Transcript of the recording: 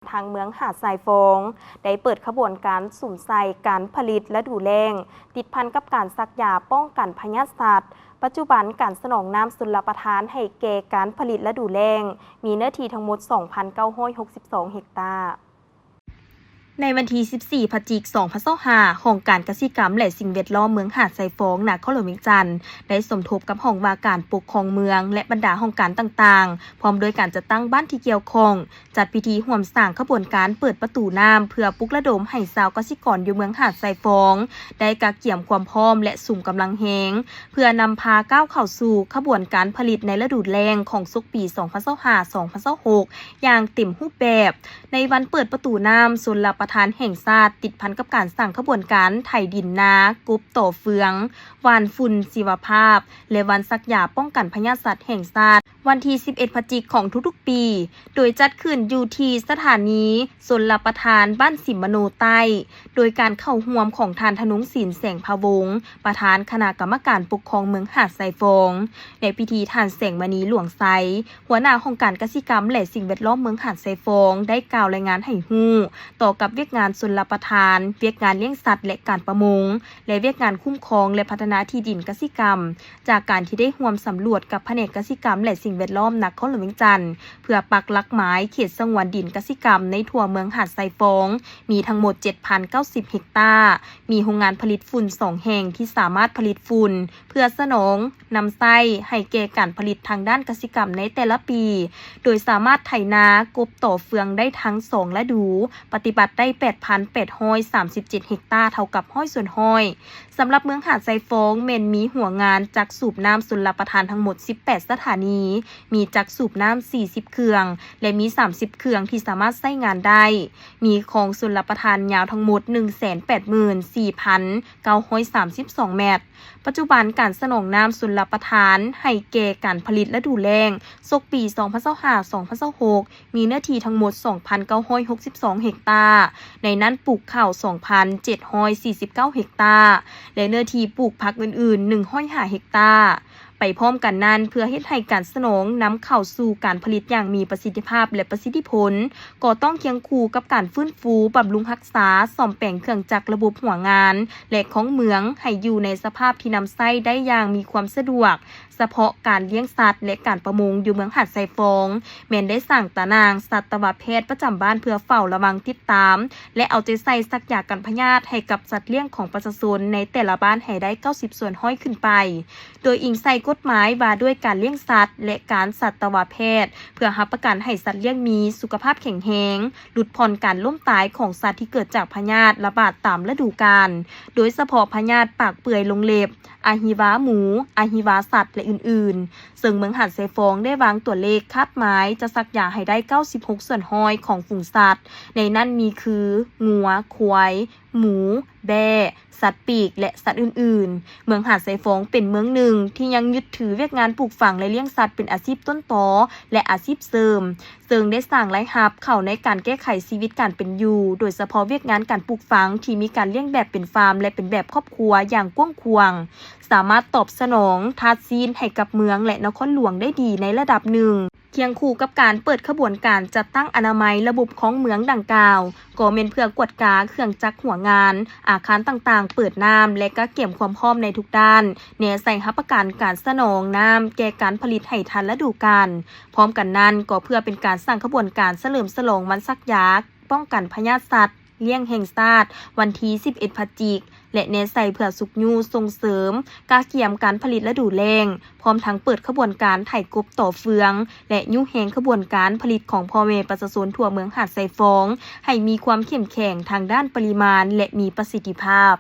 ทางเมืองหาดทรายฟงได้เปิดขบวนการสุ่มใส่การผลิตและดูแลงติดพันกับการซักยาป้องกันพยาธิสัตว์ปัจจุบันการสนองน้ำสุลประทานให้แก่การผลิตและดูแลงมีเนื้อที่ทั้งหมด 2,962 เฮกตาร์ในวันที่ 14 พฤศจิกายน 2025 ห้องการเกษตรกรรมและสิ่งแวดล้อมเมืองหาดทรายฟงนครหลวงเวียงจันทน์ได้สมทบกับห้องว่าการปกครองเมืองและบรรดาห้องการต่างๆพร้อมโดยการจัดตั้งบ้านที่เกี่ยวข้องจัดพิธีร่วมสร้างขบวนการเปิดประตูน้ำเพื่อปลุกระดมให้ชาวเกษตรกรอยู่เมืองหาดทรายฟงได้กักเกี่ยมความพร้อมและสุ่มกำลังแหงเพื่อนำพาก้าวเข้าสู่ขบวนการผลิตในฤดูแล้งของศุกปี 2025-2026 อย่างเต็มรูปแบบในวันเปิดประตูน้ำชลประทานแห่งชาติติดพันกับการสั่งขบวนการไถดินนากบต่อเฟืองวานฝุ่นชีวภาพและวันซักยาป้องกันพยาธิสัตว์แห่งชาติวันที่ 11 พฤศจิกายนของทุกๆปีโดยจัดขึ้นอยู่ที่สถานีชลประทานบ้านสิมโนใต้โดยการเข้าร่วมของท่านธนงศิลป์แสงพะวงศ์ประธานคณะกรรมการปกครองเมืองหาดทรายฟงในพิธีท่านแสงมณีหลวงไซหัวหน้าองค์การเกษตรกรรมและสิ่งแวดล้อมเมืองหาดทรายฟงได้กล่าวรายงานให้ฮู้ต่อกับเวียกงานชลประทานเวียกงานเลี้ยงสัตว์และการประมงและเวียกงานคุ้มครองและพัฒนาที่ดินเกษตรกรรมจากการที่ได้ร่วมสำรวจกับแผนกเกษตรกรรมและสิ่งแวดล้อมนครหลวงเวียงจันทน์เพื่อปักหลักหมายเขตสงวนดินเกษตรกรรมในทั่วเมืองหาดทรายฟงมีทั้งหมด 7,090 เฮกตาร์มีโรงงานผลิตฝุ่น2แห่งที่สามารถผลิตฝุ่นเพื่อสนองนำไส้ให้แก่การผลิตทางด้านเกษตรกรรมในแต่ละปีโดยสามารถไถนากบต่อเฟืองได้ทั้ง2ฤดูปฏิบัติได้ 8,837 เฮกตาร์เท่ากับ100 ส่วน100สำหรับเมืองหาดทรายฟงเมนมีหัวงานจักสูบน้ำชลประทานทั้งหมด18 สถานีมีจักสูบน้ำ40 เครื่องและมี30 เครื่องที่สามารถใช้งานได้มีคลองชลประทานยาวทั้งหมด 184,932 เมตรปัจจุบันการสนองน้ำชลประทานให้แก่การผลิตและดูแลงศกปี 2025-2026 มีเนื้อที่ทั้งหมด 2,962 เฮกตาร์ในนั้นปลูกข้าว 2,749 เฮกตาร์และเนื้อที่ปลูกผักอื่นๆ105 เฮกตาร์ไปพร้อมกันนั้นเพื่อเฮ็ดให้การสนองนำเข้าสู่การผลิตอย่างมีประสิทธิภาพและประสิทธิผลก็ต้องเคียงคู่กับการฟื้นฟูบำรุงรักษาซ่อมแปลงเครื่องจักรระบบหัวงานและของเมืองให้อยู่ในสภาพที่นำไส้ได้อย่างมีความสะดวกเฉพาะการเลี้ยงสัตว์และการประมงอยู่เมืองหาดทรายฟงแม้นได้สั่งตานางสัตวแพทย์ประจำบ้านเพื่อเฝ้าระวังติดตามและเอาใจใส่ซักยากันพยาธิให้กับสัตว์เลี้ยงของประชาชนในแต่ละบ้านให้ได้90 ส่วน100ขึ้นไปโดยอิงใส่กฎหมายว่าด้วยการเลี้ยงสัตว์และการสัตวแพทย์เพื่อรับประกันให้สัตว์เลี้ยงมีสุขภาพแข็งแรงหลุดพ้นการล้มตายของสัตว์ที่เกิดจากพยาธิระบาดตามฤดูกาลโดยเฉพาะพยาธิปากเปื่อยลงเล็บอาหิวาหมูอาหิวาสัตว์และอื่นๆซึ่งเมืองหาดทรายฟงได้วางตัวเลขคาดหมายจะซักยาให้ได้96 ส่วน100ของฝูงสัตว์ในนั้นมีคืองัวควายหมูแบะสัตว์ปีกและสัตว์อื่นๆเมืองหาดทรายฟงเป็นเมืองหนึ่งที่ยังยึดถือเวียกงานปลูกฝังและเลี้ยงสัตว์เป็นอาชีพต้นตอและอาชีพเสริมซึ่งได้สร้างรายรับเข้าในการแก้ไขชีวิตการเป็นอยู่โดยเฉพาะเวียกงานการปลูกฝังที่มีการเลี้ยงแบบเป็นฟาร์มและเป็นแบบครอบครัวอย่างกว้างขวางสามารถตอบสนองทาสซีนให้กับเมืองและนครหลวงได้ดีในระดับหนึ่งเคียงคู่กับการเปิดขบวนการจัดตั้งอนามัยระบบของเมืองดังกล่าวก็เป็นเพื่อกวดกาเครื่องจักรหัวงานอาคารต่างๆเปิดน้ำและก็เก็บความพร้อมในทุกด้านแนวใส่รับประกันการสนองน้ำแก่การผลิตให้ทันฤดูกาลพร้อมกันนั้นก็เพื่อเป็นการสร้างขบวนการเฉลิมฉลองวันซักยาป้องกันพยาธิสัตว์เลี้ยงแห่งชาติวันที่ 11 พฤศจิกายนและเน้นใส่เพื่อสุกยูส่งเสริมการเกี่ยมการผลิตและดูแลงพร้อมทั้งเปิดขบวนการไถกบต่อเฟืองและยุแหงขบวนการผลิตของพ่อแม่ประชาชนทั่วเมืองหาดทรายฟงให้มีความเข้มแข็งทางด้านปริมาณและมีประสิทธิภาพ